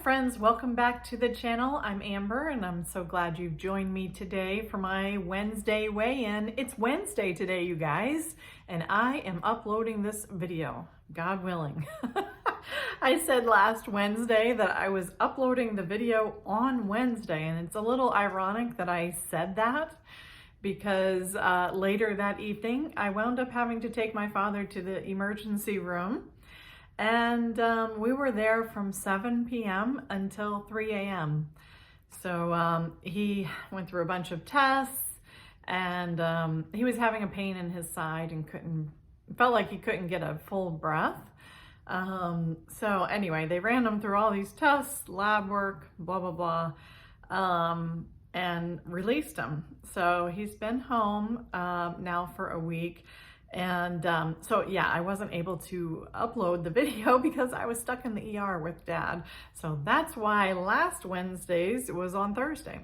friends, welcome back to the channel. I'm Amber and I'm so glad you've joined me today for my Wednesday weigh-in. It's Wednesday today, you guys, and I am uploading this video, God willing. I said last Wednesday that I was uploading the video on Wednesday, and it's a little ironic that I said that because later that evening I wound up having to take my father to the emergency room. And we were there from 7 p.m. until 3 a.m. So he went through a bunch of tests, and he was having a pain in his side and felt like he couldn't get a full breath. So anyway, they ran him through all these tests, lab work, blah, blah, blah, and released him. So he's been home now for a week. And so yeah, I wasn't able to upload the video because I was stuck in the ER with Dad. So that's why last Wednesday's was on Thursday.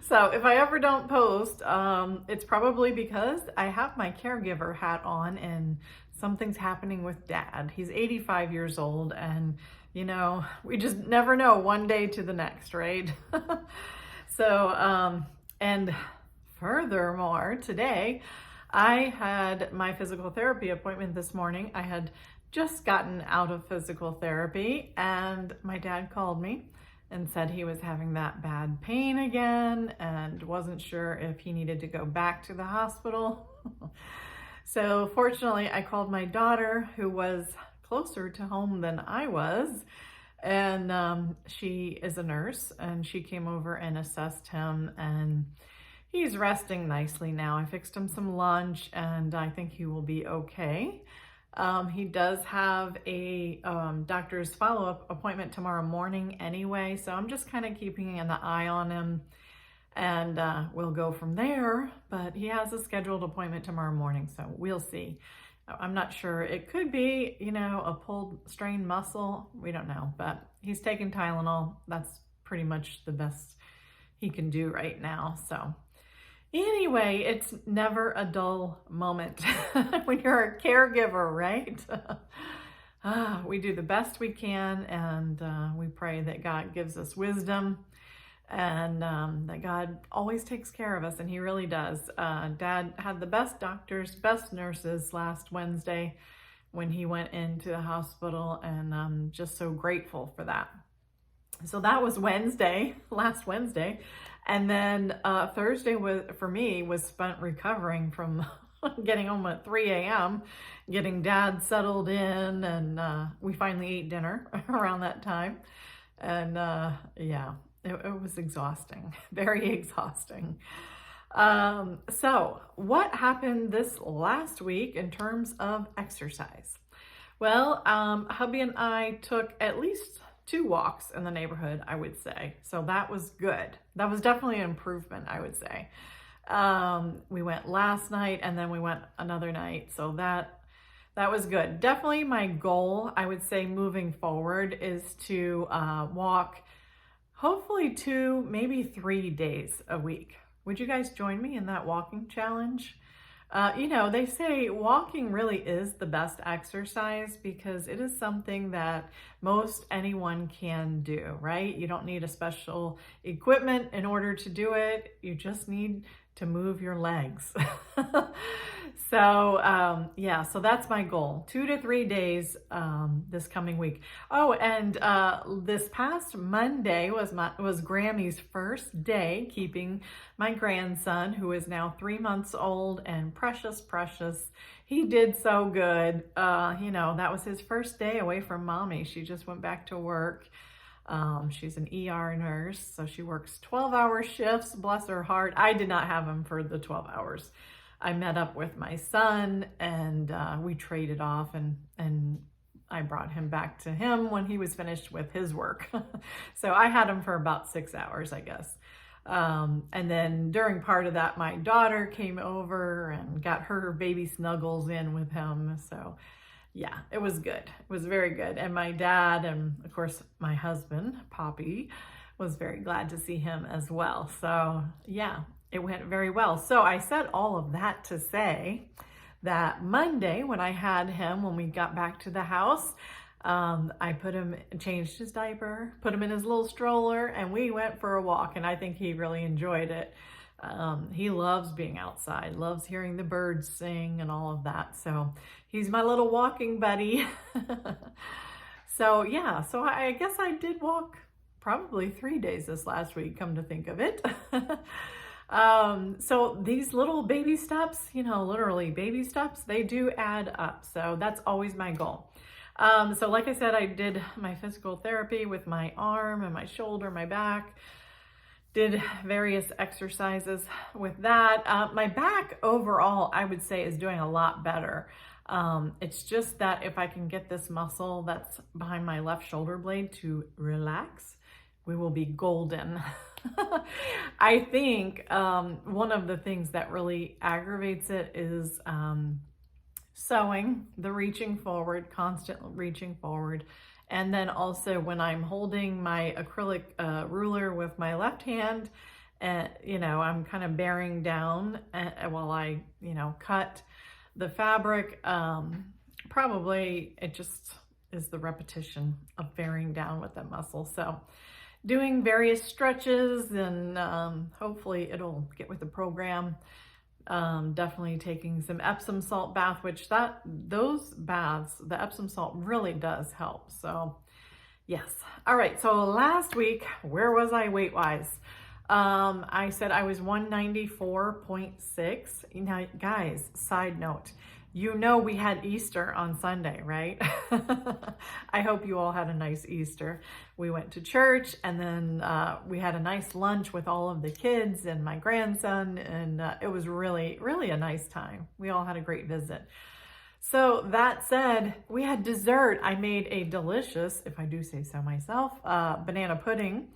So if I ever don't post, it's probably because I have my caregiver hat on and something's happening with Dad. He's 85 years old, and you know, we just never know one day to the next, right? So, and furthermore, today, I had my physical therapy appointment this morning. I had just gotten out of physical therapy, and my dad called me and said he was having that bad pain again and wasn't sure if he needed to go back to the hospital. So fortunately, I called my daughter, who was closer to home than I was, and she is a nurse, and she came over and assessed him, and he's resting nicely now. I fixed him some lunch, and I think he will be okay. He does have a doctor's follow-up appointment tomorrow morning anyway, so I'm just kind of keeping an eye on him, and we'll go from there. But he has a scheduled appointment tomorrow morning, so we'll see. I'm not sure. It could be, you know, a pulled strained muscle. We don't know, but he's taking Tylenol. That's pretty much the best he can do right now, so. Anyway, it's never a dull moment when you're a caregiver, right? We do the best we can, and we pray that God gives us wisdom, and that God always takes care of us, and he really does. Dad had the best doctors, best nurses last Wednesday when he went into the hospital, and I'm just so grateful for that. So that was Wednesday, last Wednesday. And then Thursday for me was spent recovering from getting home at 3 a.m., getting Dad settled in, and we finally ate dinner around that time. And yeah, it was exhausting, very exhausting. So what happened this last week in terms of exercise? Well, hubby and I took at least 2 walks in the neighborhood, I would say. So that was good. That was definitely an improvement, I would say. We went last night, and then we went another night. So that was good. Definitely my goal, I would say, moving forward is to walk hopefully 2, maybe 3 days a week. Would you guys join me in that walking challenge? You know, they say walking really is the best exercise because it is something that most anyone can do, right? You don't need a special equipment in order to do it. You just need to move your legs. So, yeah, so that's my goal. 2 to 3 days this coming week. Oh, and this past Monday was Grammy's first day keeping my grandson, who is now 3 months old and precious. He did so good. You know, that was his first day away from mommy. She just went back to work. She's an ER nurse, so she works 12-hour shifts, bless her heart. I did not have him for the 12 hours. I met up with my son, and we traded off, and I brought him back to him when he was finished with his work. So I had him for about 6 hours, I guess. And then during part of that, my daughter came over and got her baby snuggles in with him. So yeah, it was good. It was very good. And my dad, and of course my husband, Poppy, was very glad to see him as well. So yeah, it went very well. So I said all of that to say that Monday when I had him, when we got back to the house, I changed his diaper, put him in his little stroller, and we went for a walk, and I think he really enjoyed it. He loves being outside, loves hearing the birds sing and all of that. So he's my little walking buddy. So yeah, so I guess I did walk probably 3 days this last week, come to think of it. So these little baby steps, literally baby steps, they do add up. So that's always my goal. So like I said, I did my physical therapy with my arm and my shoulder, my back, did various exercises with that. My back overall, I would say, is doing a lot better. It's just that if I can get this muscle that's behind my left shoulder blade to relax, we will be golden. I think one of the things that really aggravates it is sewing, the reaching forward, constant reaching forward. And then also when I'm holding my acrylic ruler with my left hand, and I'm kind of bearing down while I, cut the fabric. Probably it just is the repetition of bearing down with that muscle. So doing various stretches, and hopefully it'll get with the program. Definitely taking some Epsom salt bath, which those baths, the Epsom salt really does help. So yes. All right. So last week, where was I weight wise? I said I was 194.6. Guys, side note, we had Easter on Sunday, right? I hope you all had a nice Easter. We went to church, and then we had a nice lunch with all of the kids and my grandson, and it was really, really a nice time. We all had a great visit. So that said, we had dessert. I made a delicious, if I do say so myself, banana pudding.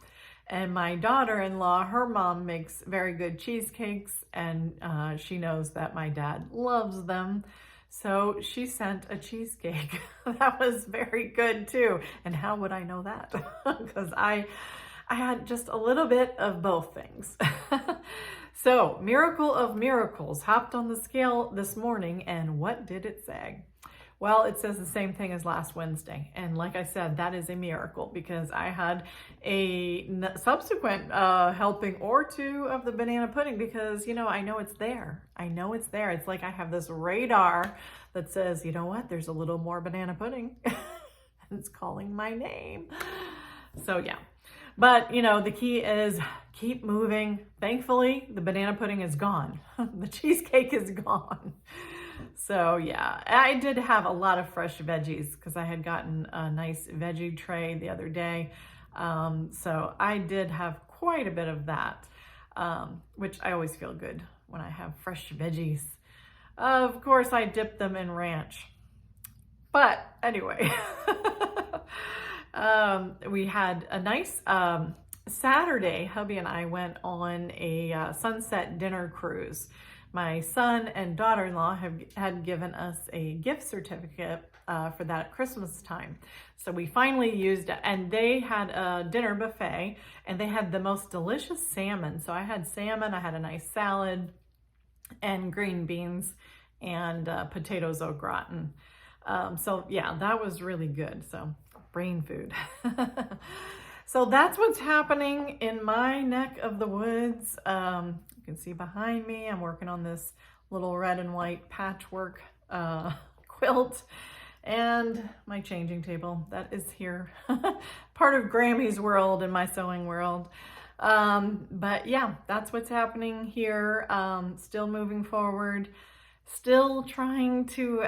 And my daughter-in-law, her mom makes very good cheesecakes, and she knows that my dad loves them. So she sent a cheesecake. That was very good too. And how would I know that? Because I had just a little bit of both things. So, miracle of miracles, hopped on the scale this morning, and what did it say? Well, it says the same thing as last Wednesday. And like I said, that is a miracle, because I had a subsequent helping or two of the banana pudding, because, I know it's there. I know it's there. It's like I have this radar that says, you know what, there's a little more banana pudding. And it's calling my name. So yeah. But, the key is keep moving. Thankfully, the banana pudding is gone. The cheesecake is gone. So yeah, I did have a lot of fresh veggies because I had gotten a nice veggie tray the other day. So I did have quite a bit of that, which I always feel good when I have fresh veggies. Of course, I dip them in ranch. But anyway, we had a nice Saturday. Hubby and I went on a sunset dinner cruise. My son and daughter-in-law had given us a gift certificate for that at Christmas time. So we finally used it, and they had a dinner buffet, and they had the most delicious salmon. So I had salmon, I had a nice salad, and green beans, and potatoes au gratin. So yeah, that was really good. So brain food. So that's what's happening in my neck of the woods. You can see behind me, I'm working on this little red and white patchwork quilt, and my changing table that is here. Part of Grammy's world and my sewing world. But yeah, that's what's happening here. Still moving forward. Still trying to,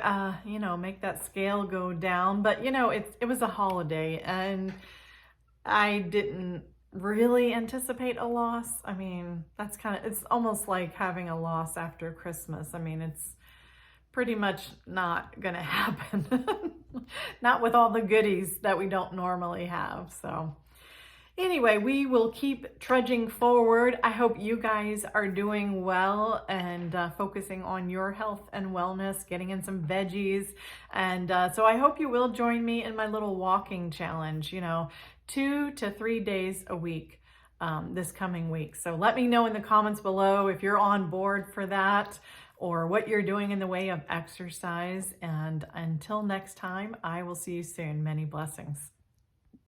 make that scale go down. But, it was a holiday, and I didn't really anticipate a loss. I mean, it's almost like having a loss after Christmas. I mean, it's pretty much not going to happen. Not with all the goodies that we don't normally have. So anyway, we will keep trudging forward. I hope you guys are doing well and focusing on your health and wellness, getting in some veggies. And so I hope you will join me in my little walking challenge, 2 to 3 days a week this coming week. So let me know in the comments below if you're on board for that, or what you're doing in the way of exercise. And until next time, I will see you soon. Many blessings.